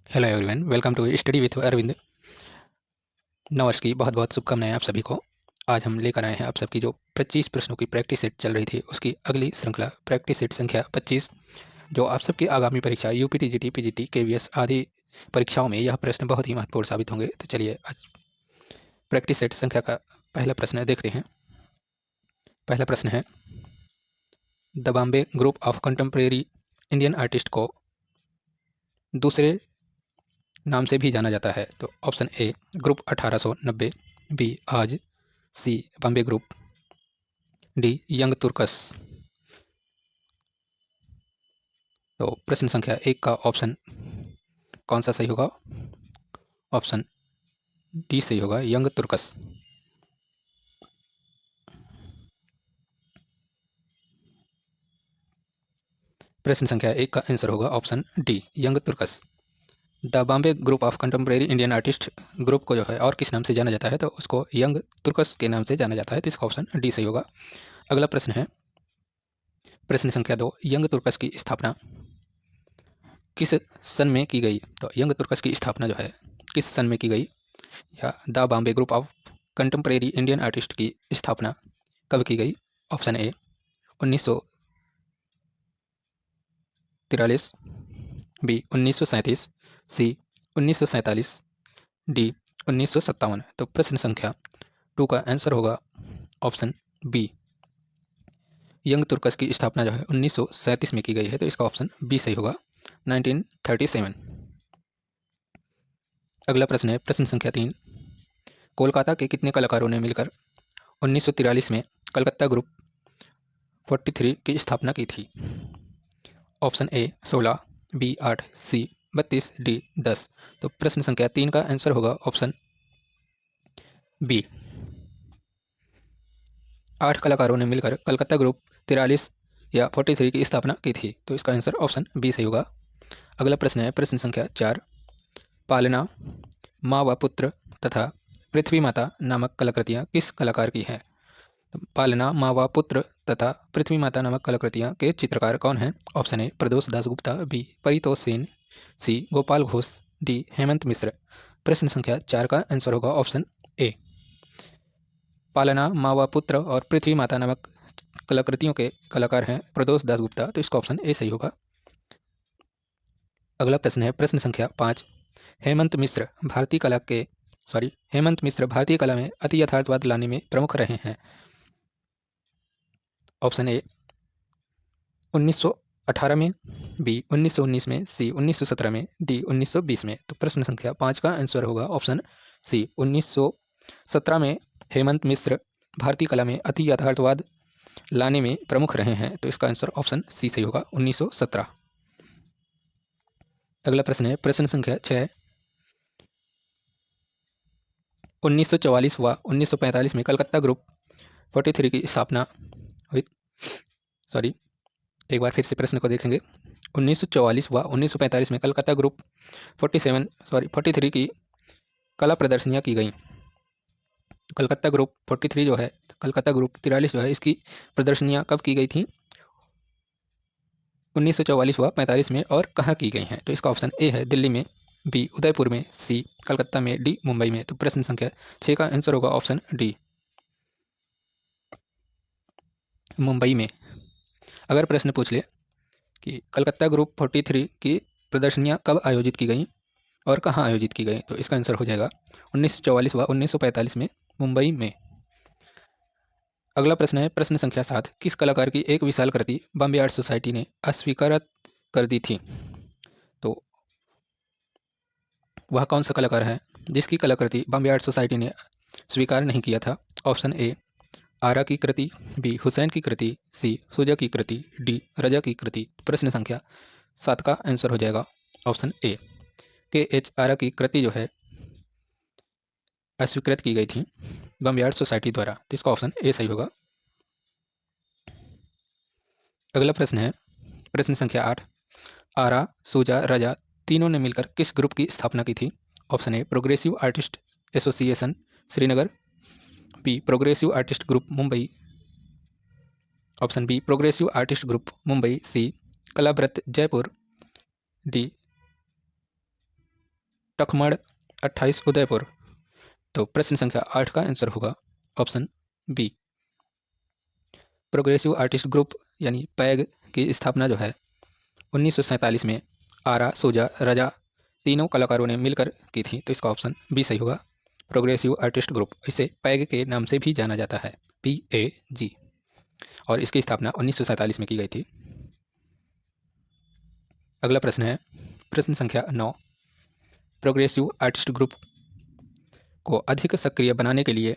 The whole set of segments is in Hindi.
Hello everyone, welcome to study with Arvind. नववर्ष की बहुत बहुत शुभकामनाएं आप सभी को। आज हम लेकर आए हैं आप सबकी जो 25 प्रश्नों की प्रैक्टिस सेट चल रही थी उसकी अगली श्रृंखला प्रैक्टिस सेट संख्या 25, जो आप सबकी आगामी परीक्षा यूपीटी, जीटी, पीजीटी, केवीएस आदि परीक्षाओं में यह प्रश्न बहुत ही महत्वपूर्ण साबित होंगे। तो चलिए आज प्रैक्टिस सेट संख्या का पहला प्रश्न देखते हैं। पहला प्रश्न है, the Bombay group of contemporary Indian artist को दूसरे नाम से भी जाना जाता है। तो ऑप्शन ए ग्रुप 1890, बी आज, सी बॉम्बे ग्रुप, डी यंग तुर्कस। तो प्रश्न संख्या 1 का ऑप्शन कौन सा सही होगा? ऑप्शन डी सही होगा, यंग तुर्कस। प्रश्न संख्या 1 का आंसर होगा option D, Young Turks. The Bombay group of contemporary Indian artist group को जो है और किस नाम से जाना जाता है, तो उसको यंग तुर्कस के नाम से जाना जाता है। तो इसका ऑप्शन डी सही होगा। अगला प्रश्न है, प्रश्न संख्या 2, यंग तुर्कस की स्थापना किस सन में की गई? तो यंग तुर्कस की स्थापना जो है किस सन में की गई, या the Bombay group of contemporary Indian artist की स्थापना कब की गई? Option A 1943, B 1937, C 1947, D 1957। तो प्रश्न संख्या 2 का आंसर होगा ऑप्शन बी, यंग तुर्कस की स्थापना जो है 1937 में की गई है। तो इसका ऑप्शन बी सही होगा, 1937। अगला प्रश्न है, प्रश्न संख्या 3, कोलकाता के कितने कलाकारों ने मिलकर 1943 में कलकत्ता ग्रुप 43 की स्थापना की थी? Option A 16, B 8, C 32, D 10। तो प्रश्न संख्या 3 का आंसर होगा ऑप्शन बी, 8 कलाकारों ने मिलकर कलकत्ता ग्रुप 43 या 43 की स्थापना की थी। तो इसका आंसर ऑप्शन बी सही होगा। अगला प्रश्न है, प्रश्न संख्या 4, पालना, माँ व पुत्र तथा पृथ्वी माता नामक कलाकृतियाँ किस कलाकार की हैं? पालना, माँ व पुत्र तथा पृथ्वी माता नामक कलाकृतियाँ के चित्रकार कौन हैं? Option A Pradosh Dasgupta, B Paritosh Sen, C Gopal Ghosh, D Hemant Mishra. प्रश्न संख्या 4 का आंसर होगा ऑप्शन ए, पालना, माँ व पुत्र और पृथ्वी माता नामक कलाकृतियों के कलाकार हैं प्रदोष दासगुप्ता। तो इसका ऑप्शन ए सही होगा। अगला प्रश्न है, प्रश्न संख्या 5, हेमंत मिश्र भारतीय कला में अति यथार्थवाद लाने में प्रमुख रहे हैं। ऑप्शन ए 1918 में, बी 1919 में, सी 1917 में, डी 1920 में। तो प्रश्न संख्या 5 का आंसर होगा ऑप्शन सी, 1917 में हेमंत मिश्र भारतीय कला में अति यथार्थवाद लाने में प्रमुख रहे हैं। तो इसका आंसर ऑप्शन सी सही होगा, 1917। अगला प्रश्न है, प्रश्न संख्या 6, 1944 व 1945 में कलकत्ता ग्रुप 43 की स्थापना हुई। एक बार फिर से प्रश्न को देखेंगे। 1944 व 1945 में कलकत्ता ग्रुप 43 की कला प्रदर्शनियाँ की गई। कलकत्ता ग्रुप 43 जो है, कलकत्ता ग्रुप 43 जो है, इसकी प्रदर्शनियाँ कब की गई थी? 1944 व 45 में, और कहाँ की गई हैं? तो इसका ऑप्शन ए है दिल्ली में, बी उदयपुर में, सी कलकत्ता में, डी मुंबई में। तो प्रश्न संख्या 6 का आंसर होगा ऑप्शन डी, मुंबई में। अगर प्रश्न पूछ ले कि कलकत्ता ग्रुप 43 की प्रदर्शनियाँ कब आयोजित की गई और कहाँ आयोजित की गई, तो इसका आंसर हो जाएगा 1944 व 1945 में, मुंबई में। अगला प्रश्न है, प्रश्न संख्या 7, किस कलाकार की एक विशाल कृति बॉम्बे आर्ट सोसाइटी ने अस्वीकार कर दी थी? तो वह कौन सा कलाकार है जिसकी कलाकृति बॉम्बे आर्ट सोसाइटी ने स्वीकार नहीं किया था? ऑप्शन ए आरा की कृति, बी हुसैन की कृति, सी सुजा की कृति, डी रजा की कृति। प्रश्न संख्या 7 का आंसर हो जाएगा ऑप्शन ए, KH आरा की कृति जो है अस्वीकृत की गई थी बॉम्बे आर्ट सोसाइटी द्वारा। तो इसका ऑप्शन ए सही होगा। अगला प्रश्न है, प्रश्न संख्या 8, आरा, सुजा, रजा तीनों ने मिलकर किस ग्रुप की स्थापना की थी? Option A progressive artist association Srinagar, B progressive artist group Mumbai, option B progressive artist group Mumbai, C Kalavrat Jaipur, D Takhmad 28 Udaipur. तो प्रश्न संख्या 8 का आंसर होगा option B. Progressive artist group यानी पैग की स्थापना जो है 1947 में आरा, सूजा, रजा तीनों कलाकारों ने मिलकर की थी। तो इसका ऑप्शन बी सही होगा। प्रोग्रेसिव आर्टिस्ट ग्रुप, इसे पैग के नाम से भी जाना जाता है, PAG, और इसकी स्थापना 1947 में की गई थी। अगला प्रश्न है प्रश्न संख्या 9। प्रोग्रेसिव आर्टिस्ट ग्रुप को अधिक सक्रिय बनाने के लिए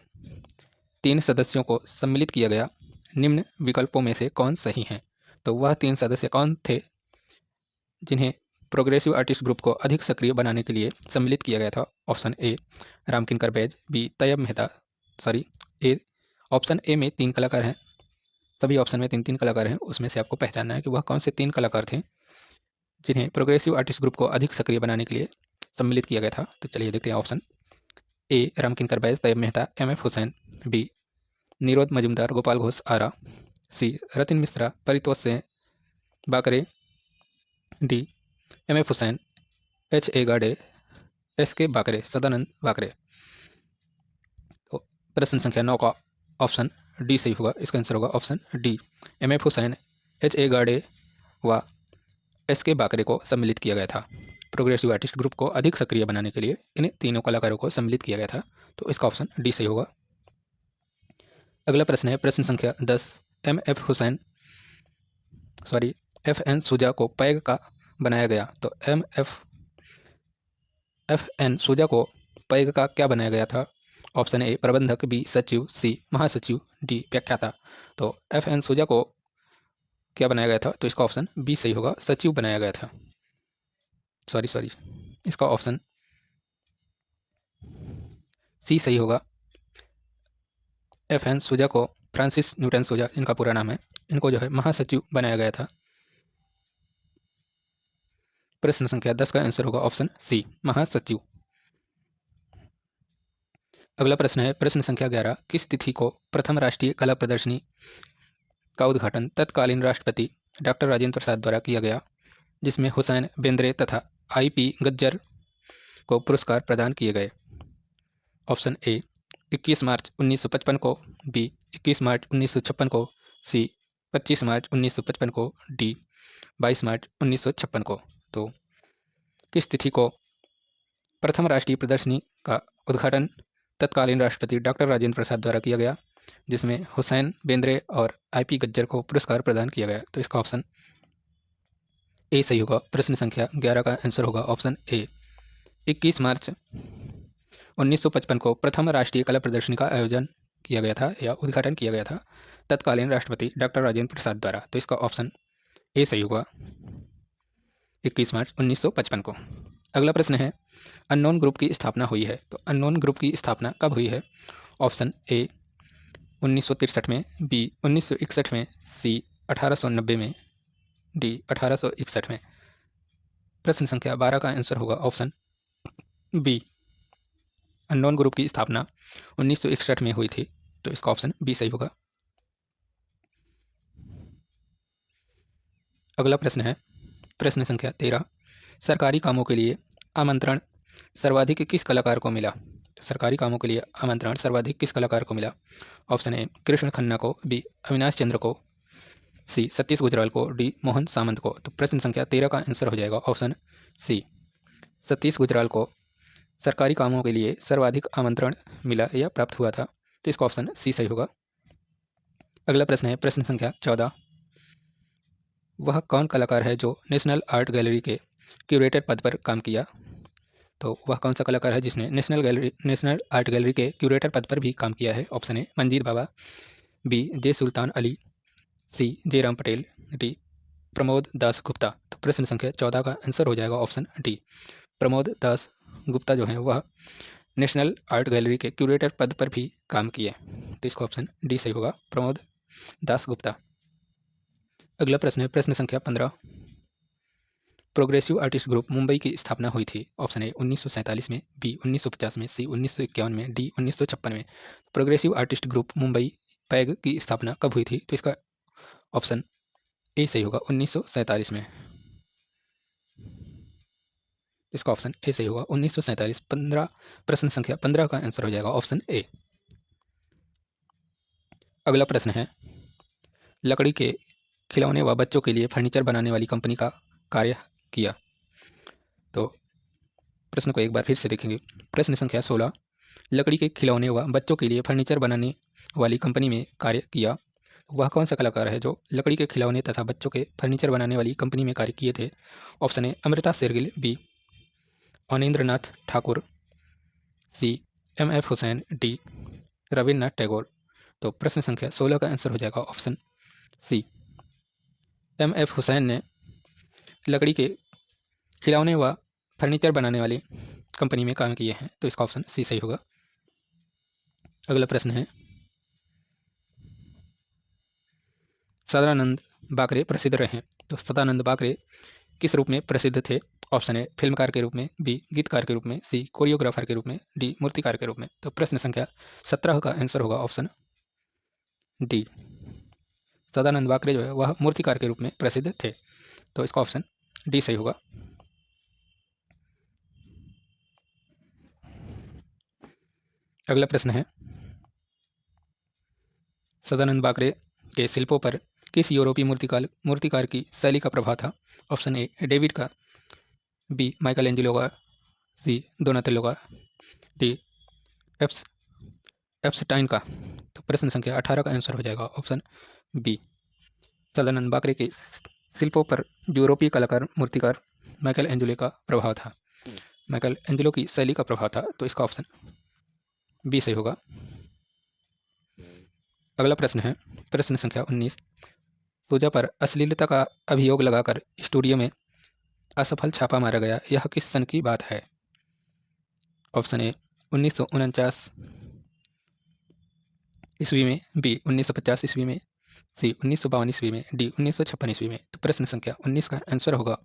3 सदस्यों को सम्मिलित किया गया, निम्न विकल्पों में से कौन सही है? तो वह 3 सदस्य कौन थे जिन्हें प्रोग्रेसिव आर्टिस्ट ग्रुप को अधिक सक्रिय बनाने के लिए सम्मिलित किया गया था? Option A Ramkinkar Baij, B Tyeb Mehta, option A में 3 कलाकार हैं, सभी ऑप्शन में 3 कलाकार हैं, उसमें से आपको पहचानना है कि वह कौन से 3 कलाकार थे जिन्हें प्रोग्रेसिव आर्टिस्ट ग्रुप को अधिक सक्रिय बनाने के लिए सम्मिलित किया गया था। तो चलिए देखते हैं। Option A Ramkinkar Baij, Tyeb Mehta, MF Husain, B Nirode Mazumdar, Gopal Ghosh, आरा, सी रतिन मिश्रा, परितोष से Bakre, D MF Hussain, HA गाडे, SK बाकरे, सदानंद बाकरे। तो प्रश्न संख्या 9 का ऑप्शन डी सही होगा। इसका आंसर होगा option D. MF Hussain, HA गाडे व SK बाकरे को सम्मिलित किया गया था। प्रोग्रेसिव आर्टिस्ट ग्रुप को अधिक सक्रिय बनाने के लिए इन तीनों कलाकारों को सम्मिलित किया गया था। तो इसका ऑप्शन डी सही होगा। अगला प्रश्न है प्रश्न संख्या 10। FN सूजा को पैग का बनाया गया। तो FN सूजा को पैग का क्या बनाया गया था? ऑप्शन ए प्रबंधक, बी सचिव, सी महासचिव, डी व्याख्याता। तो FN सूजा को क्या बनाया गया था? तो इसका ऑप्शन बी सही होगा, सचिव बनाया गया था। इसका ऑप्शन सी सही होगा। FN सूजा को, फ्रांसिस न्यूटन सूजा इनका पूरा नाम है, इनको जो है महासचिव बनाया गया था। प्रश्न संख्या 10 का आंसर होगा ऑप्शन सी, महासचिव। अगला प्रश्न है प्रश्न संख्या 11। किस तिथि को प्रथम राष्ट्रीय कला प्रदर्शनी का उद्घाटन तत्कालीन राष्ट्रपति डॉक्टर राजेंद्र प्रसाद द्वारा किया गया, जिसमें हुसैन, बेंद्रे तथा IP गज्जर को पुरस्कार प्रदान किए गए? ऑप्शन ए 21 मार्च 1955 को, बी 21 मार्च 1956 को, सी 25 मार्च 1955 को, डी 22 मार्च 1956 को। तो किस तिथि को प्रथम राष्ट्रीय प्रदर्शनी का उद्घाटन तत्कालीन राष्ट्रपति डॉक्टर राजेंद्र प्रसाद द्वारा किया गया, जिसमें हुसैन, बेंद्रे और IP गज्जर को पुरस्कार प्रदान किया गया? तो इसका ऑप्शन ए सही होगा। प्रश्न संख्या 11 का आंसर होगा ऑप्शन ए, 21 मार्च 1955 को प्रथम राष्ट्रीय कला प्रदर्शनी का आयोजन किया गया था या उद्घाटन किया गया था तत्कालीन राष्ट्रपति डॉक्टर राजेंद्र प्रसाद द्वारा। तो इसका ऑप्शन ए सही होगा, 21 मार्च 1955 को। अगला प्रश्न है अननोन ग्रुप की स्थापना हुई है। तो अननोन ग्रुप की स्थापना कब हुई है? ऑप्शन ए 1963 में, बी 1961 में, सी 1890 में, डी 1861 में। प्रश्न संख्या 12 का आंसर होगा ऑप्शन बी, अननोन ग्रुप की स्थापना 1961 में हुई थी। तो इसका ऑप्शन बी सही होगा। अगला प्रश्न है प्रश्न संख्या 13। सरकारी कामों के लिए आमंत्रण सर्वाधिक किस कलाकार को मिला? सरकारी कामों के लिए आमंत्रण सर्वाधिक किस कलाकार को मिला? ऑप्शन ए कृष्ण खन्ना को, बी अविनाश चंद्र को, सी सतीश गुजराल को, डी मोहन सामंत को। तो प्रश्न संख्या 13 का आंसर हो जाएगा ऑप्शन सी, सतीश गुजराल को सरकारी कामों के लिए सर्वाधिक आमंत्रण मिला या प्राप्त हुआ था। तो इसका ऑप्शन सी सही होगा। अगला प्रश्न है प्रश्न संख्या 14। वह कौन कलाकार है जो नेशनल आर्ट गैलरी के क्यूरेटर पद पर काम किया? तो वह कौन सा कलाकार है जिसने नेशनल आर्ट गैलरी के क्यूरेटर पद पर भी काम किया है? Option A Manjeer Baba, B J Sultan Ali, C J Ram Patel, D Pramod Das Gupta. तो प्रश्न संख्या 14 का आंसर हो जाएगा ऑप्शन डी, प्रमोद दास गुप्ता जो है वह नेशनल आर्ट गैलरी के क्यूरेटर पद पर भी काम किए। तो इसका ऑप्शन डी सही होगा, प्रमोद दास गुप्ता। अगला प्रश्न है प्रश्न संख्या 15। प्रोग्रेसिव आर्टिस्ट ग्रुप मुंबई की स्थापना हुई थी? ऑप्शन ए 1947 में, बी 1950 में, सी 1951 में, डी 1956 में। Progressive artist group Mumbai peg की स्थापना कब हुई थी? तो इसका ऑप्शन ए सही होगा, 1947 में। इसका ऑप्शन ए सही होगा। 1947 15 प्रश्न संख्या 15 का आंसर हो जाएगा ऑप्शन ए। अगला प्रश्न है, लकड़ी के खिलौने व बच्चों के लिए फर्नीचर बनाने वाली कंपनी का कार्य किया। तो प्रश्न को एक बार फिर से देखेंगे। प्रश्न संख्या 16, लकड़ी के खिलौने व बच्चों के लिए फर्नीचर बनाने वाली कंपनी में कार्य किया। वह कौन सा कलाकार है जो लकड़ी के खिलौने तथा बच्चों के फर्नीचर बनाने वाली कंपनी में कार्य किए थे? Option A Amrita Shergil, B Abanindranath Thakur, C M F. Husain, D Rabindranath Tagore. तो प्रश्न संख्या 16 का आंसर हो जाएगा ऑप्शन सी, एम.एफ. हुसैन ने लकड़ी के खिलौने व फर्नीचर बनाने वाली कंपनी में काम किए हैं। तो इसका ऑप्शन सी सही होगा। अगला प्रश्न है, सदानंद बाकरे प्रसिद्ध रहे। तो सदानंद बाकरे किस रूप में प्रसिद्ध थे? ऑप्शन ए फिल्मकार के रूप में, बी गीतकार के रूप में, सी कोरियोग्राफर के रूप में, डी मूर्तिकार के रूप में। तो प्रश्न संख्या 17 का आंसर होगा ऑप्शन डी, सदानंद बाकरे जो है वह मूर्तिकार के रूप में प्रसिद्ध थे। तो इसका ऑप्शन डी सही होगा। अगला प्रश्न है, सदानंद बाकरे के शिल्पों पर किस यूरोपीय मूर्तिकार की शैली का प्रभाव था? ऑप्शन ए डेविड का, बी माइकल एंजेलो का, सी डोनाटेलो का, डी एप्स्टाइन का। तो प्रश्न संख्या 18 का आंसर हो जाएगा ऑप्शन बी, सदानंद बाकरे के शिल्पों पर यूरोपीय कलाकार मूर्तिकार माइकल एंजेलो का प्रभाव था, माइकल एंजेलो की शैली का प्रभाव था। तो इसका ऑप्शन बी सही होगा। अगला प्रश्न है, प्रश्न संख्या 19, सोजा पर अश्लीलता का अभियोग लगाकर स्टूडियो में असफल छापा मारा गया, यह किस सन की बात है? ऑप्शन ए 1949 ईस्वी में, बी 1950 ईस्वी में, सी 1952 ईस्वी में, डी 1956 ईस्वी में। तो प्रश्न संख्या 19 का आंसर होगा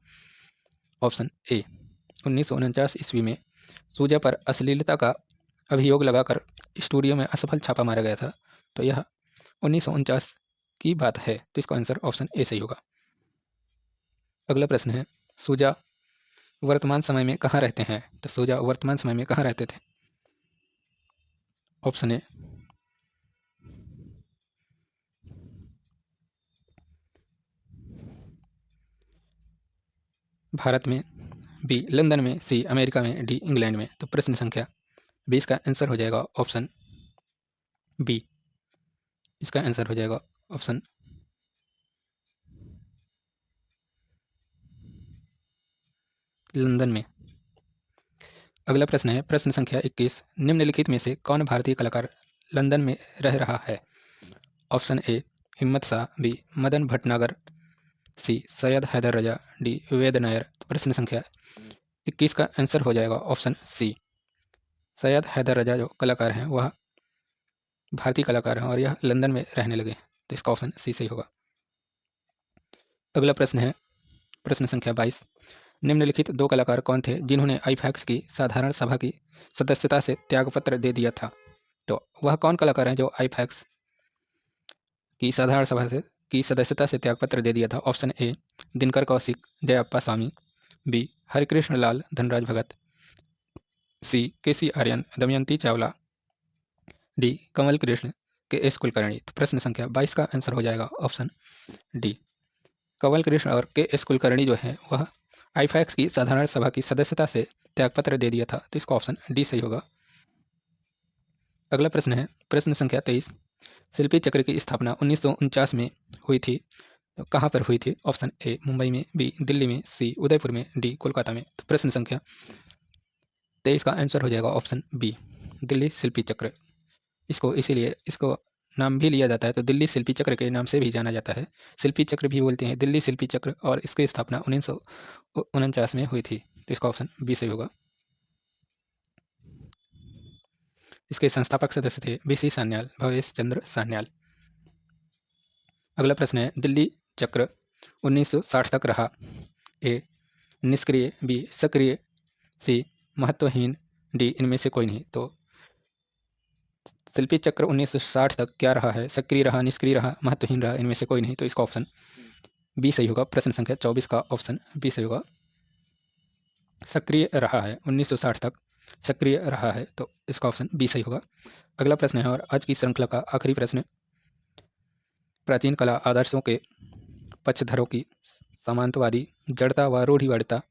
ऑप्शन ए 1949 ईस्वी में सोजा पर अश्लीलता का अभियोग लगाकर स्टूडियो में असफल छापा मारा गया था। तो यह 1949 की बात है। तो इसका आंसर ऑप्शन ए सही होगा। अगला प्रश्न है, सोजा वर्तमान समय में कहाँ रहते हैं? तो सोजा वर्तमान समय में कहाँ रहते थे? ऑप्शन ए भारत में, बी लंदन में, सी अमेरिका में, डी इंग्लैंड में। तो प्रश्न संख्या 20 का आंसर हो जाएगा ऑप्शन बी, इसका आंसर हो जाएगा ऑप्शन लंदन में। अगला प्रश्न है, प्रश्न संख्या 21, निम्नलिखित में से कौन भारतीय कलाकार लंदन में रह रहा है? ऑप्शन ए हिम्मत शाह, बी मदन भटनागर, सी सैयद हैदर रजा, डी वेद नायर। तो प्रश्न संख्या 21 का आंसर हो जाएगा ऑप्शन सी, सैयद हैदर रजा जो कलाकार हैं वह भारतीय कलाकार हैं और यह लंदन में रहने लगे। तो इसका ऑप्शन सी सही होगा। अगला प्रश्न है, प्रश्न संख्या 22, निम्नलिखित दो कलाकार कौन थे जिन्होंने आईफैक्स की साधारण सभा की सदस्यता से त्यागपत्र दे दिया था? तो वह कौन कलाकार हैं जो आईफैक्स की साधारण सभा की सदस्यता से त्यागपत्र दे दिया था? Option A Dinkar Kaushik, Jayappa Swamy, B Harikrishna Lal, Dhanraj Bhagat, C KC Aryan, Damayanti Chawla, D Kamal Krishna, K S Kulkarni. तो प्रश्न संख्या 22 का आंसर हो जाएगा ऑप्शन डी, कमल कृष्ण और के एस कुलकर्णी जो है वह आईफैक्स की साधारण सभा की सदस्यता से त्यागपत्र दे दिया था। तो इसका ऑप्शन डी सही होगा। अगला प्रश्न है, प्रश्न संख्या 23, शिल्पी चक्र की स्थापना 1949 में हुई थी, तो कहाँ पर हुई थी? ऑप्शन ए मुंबई में, बी दिल्ली में, सी उदयपुर में, डी कोलकाता में। तो प्रश्न संख्या 23 का आंसर हो जाएगा ऑप्शन बी, दिल्ली शिल्पी चक्र। इसीलिए इसको नाम भी लिया जाता है, तो दिल्ली शिल्पी चक्र के नाम से भी जाना जाता है। शिल्पी चक्र भी बोलते हैं, दिल्ली शिल्पी चक्र, और इसकी स्थापना 1949 में हुई थी। तो इसका ऑप्शन बी सही होगा। इसके संस्थापक सदस्य थे वीसी सान्याल, भवेश चंद्र सान्याल। अगला प्रश्न है, दिल्ली चक्र 1960 तक रहा, ए निष्क्रिय, बी सक्रिय, सी महत्वहीन, डी इनमें से कोई नहीं। तो शिल्पी चक्र 1960 तक क्या रहा है? सक्रिय रहा, निष्क्रिय रहा, महत्वहीन रहा, इनमें से कोई नहीं। तो इसका ऑप्शन बी सही होगा। प्रश्न संख्या 24 का ऑप्शन बी सही होगा। सक्रिय रहा है, 1960 तक सक्रिय रहा है, तो इसका ऑप्शन बी सही होगा। अगला प्रश्न है और आज की श्रृंखला का आखिरी प्रश्न, प्राचीन कला आदर्शों के पक्षधरों की सामंतवादी जड़ता व रूढ़िवादिता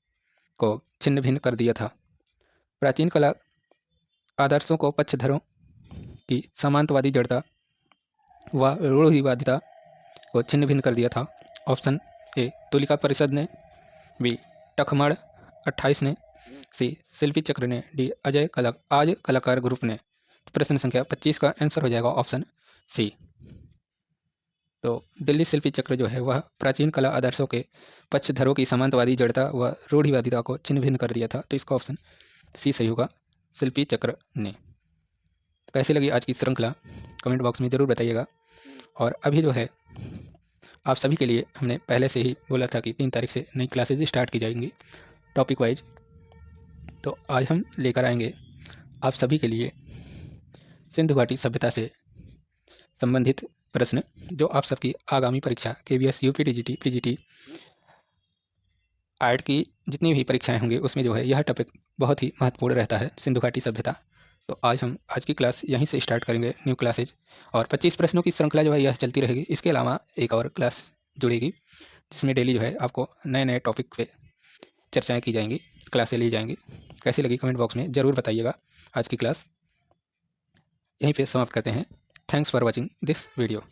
को छिन्न भिन्न कर दिया था। प्राचीन कला आदर्शों को पक्षधरों की सामंतवादी जड़ता व रूढ़िवादिता को छिन्न भिन्न कर दिया था। ऑप्शन ए तुलिका परिषद ने, बी टखमड़ 28 ने, सी शिल्पी चक्र ने, डी आज कलाकार ग्रुप ने। प्रश्न संख्या 25 का आंसर हो जाएगा ऑप्शन सी। तो दिल्ली शिल्पी चक्र जो है वह प्राचीन कला आदर्शों के पक्षधरों की सामंतवादी जड़ता व रूढ़िवादिता को छिन्न भिन्न कर दिया था, तो इसका ऑप्शन सी सही होगा, शिल्पी चक्र ने। कैसी लगी आज की श्रृंखला कमेंट बॉक्स में ज़रूर बताइएगा। और अभी जो है आप सभी के लिए हमने पहले से ही बोला था कि 3 तारीख से नई क्लासेज स्टार्ट की जाएंगी टॉपिक वाइज। तो आज हम लेकर आएंगे आप सभी के लिए सिंधु घाटी सभ्यता से संबंधित प्रश्न, जो आप सबकी आगामी परीक्षा KVS UP TGT PGT art की जितनी भी परीक्षाएं होंगी उसमें जो है यह टॉपिक बहुत ही महत्वपूर्ण रहता है, सिंधु घाटी सभ्यता। तो आज की क्लास यहीं से स्टार्ट करेंगे, न्यू क्लासेज, और 25 प्रश्नों की श्रृंखला जो है यह चलती रहेगी। इसके अलावा एक और क्लास जुड़ेगी जिसमें डेली जो है आपको नए नए टॉपिक पे चर्चाएं की जाएंगी, क्लासें ली जाएंगी। कैसी लगी कमेंट बॉक्स में ज़रूर बताइएगा। आज की क्लास यहीं पे समाप्त करते हैं। Thanks for watching this video.